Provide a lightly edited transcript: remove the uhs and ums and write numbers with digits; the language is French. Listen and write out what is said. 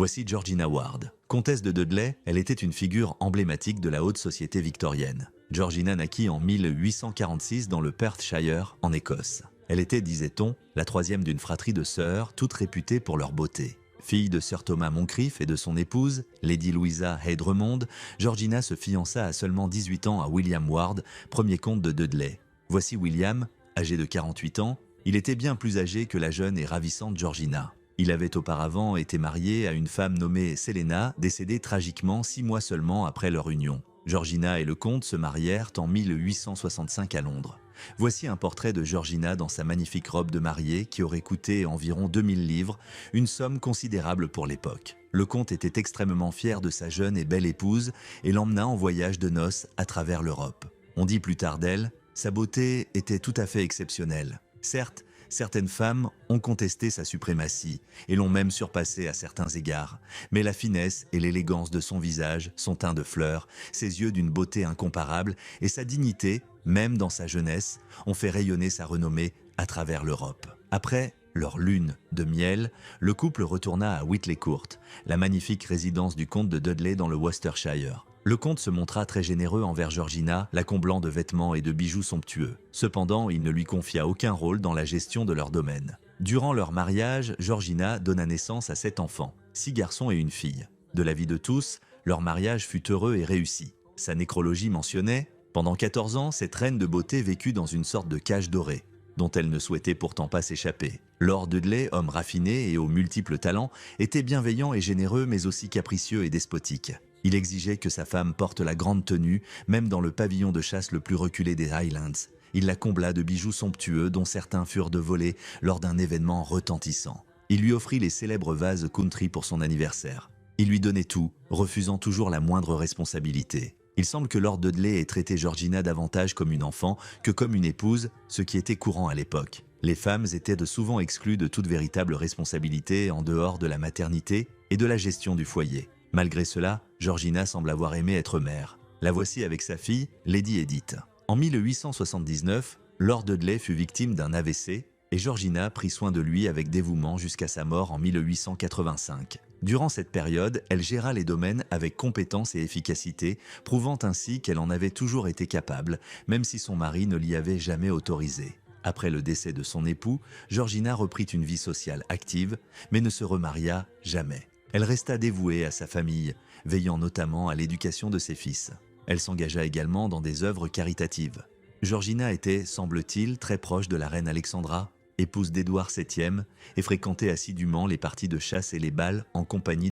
Voici Georgina Ward. Comtesse de Dudley, elle était une figure emblématique de la haute société victorienne. Georgina naquit en 1846 dans le Perthshire, en Écosse. Elle était, disait-on, la troisième d'une fratrie de sœurs, toutes réputées pour leur beauté. Fille de Sir Thomas Moncrief et de son épouse, Lady Louisa Haydremond, Georgina se fiança à seulement 18 ans à William Ward, premier comte de Dudley. Voici William, âgé de 48 ans, il était bien plus âgé que la jeune et ravissante Georgina. Il avait auparavant été marié à une femme nommée Selena, décédée tragiquement 6 mois seulement après leur union. Georgina et le comte se marièrent en 1865 à Londres. Voici un portrait de Georgina dans sa magnifique robe de mariée qui aurait coûté environ 2000 livres, une somme considérable pour l'époque. Le comte était extrêmement fier de sa jeune et belle épouse et l'emmena en voyage de noces à travers l'Europe. On dit plus tard d'elle, sa beauté était tout à fait exceptionnelle. Certes, certaines femmes ont contesté sa suprématie et l'ont même surpassée à certains égards. Mais la finesse et l'élégance de son visage, son teint de fleur, ses yeux d'une beauté incomparable et sa dignité, même dans sa jeunesse, ont fait rayonner sa renommée à travers l'Europe. Après leur lune de miel, le couple retourna à Whitley Court, la magnifique résidence du comte de Dudley dans le Worcestershire. Le comte se montra très généreux envers Georgina, la comblant de vêtements et de bijoux somptueux. Cependant, il ne lui confia aucun rôle dans la gestion de leur domaine. Durant leur mariage, Georgina donna naissance à 7 enfants, 6 garçons et une fille. De l'avis de tous, leur mariage fut heureux et réussi. Sa nécrologie mentionnait « Pendant 14 ans, cette reine de beauté vécut dans une sorte de cage dorée, dont elle ne souhaitait pourtant pas s'échapper. Lord Dudley, homme raffiné et aux multiples talents, était bienveillant et généreux mais aussi capricieux et despotique. Il exigeait que sa femme porte la grande tenue, même dans le pavillon de chasse le plus reculé des Highlands. Il la combla de bijoux somptueux dont certains furent de volés lors d'un événement retentissant. Il lui offrit les célèbres vases country pour son anniversaire. Il lui donnait tout, refusant toujours la moindre responsabilité. Il semble que Lord Dudley ait traité Georgina davantage comme une enfant que comme une épouse, ce qui était courant à l'époque. Les femmes étaient de souvent exclues de toute véritable responsabilité en dehors de la maternité et de la gestion du foyer. Malgré cela, Georgina semble avoir aimé être mère. La voici avec sa fille, Lady Edith. En 1879, Lord Dudley fut victime d'un AVC et Georgina prit soin de lui avec dévouement jusqu'à sa mort en 1885. Durant cette période, elle géra les domaines avec compétence et efficacité, prouvant ainsi qu'elle en avait toujours été capable, même si son mari ne l'y avait jamais autorisé. Après le décès de son époux, Georgina reprit une vie sociale active, mais ne se remaria jamais. Elle resta dévouée à sa famille, veillant notamment à l'éducation de ses fils. Elle s'engagea également dans des œuvres caritatives. Georgina était, semble-t-il, très proche de la reine Alexandra, épouse d'Édouard VII, et fréquentait assidûment les parties de chasse et les bals en compagnie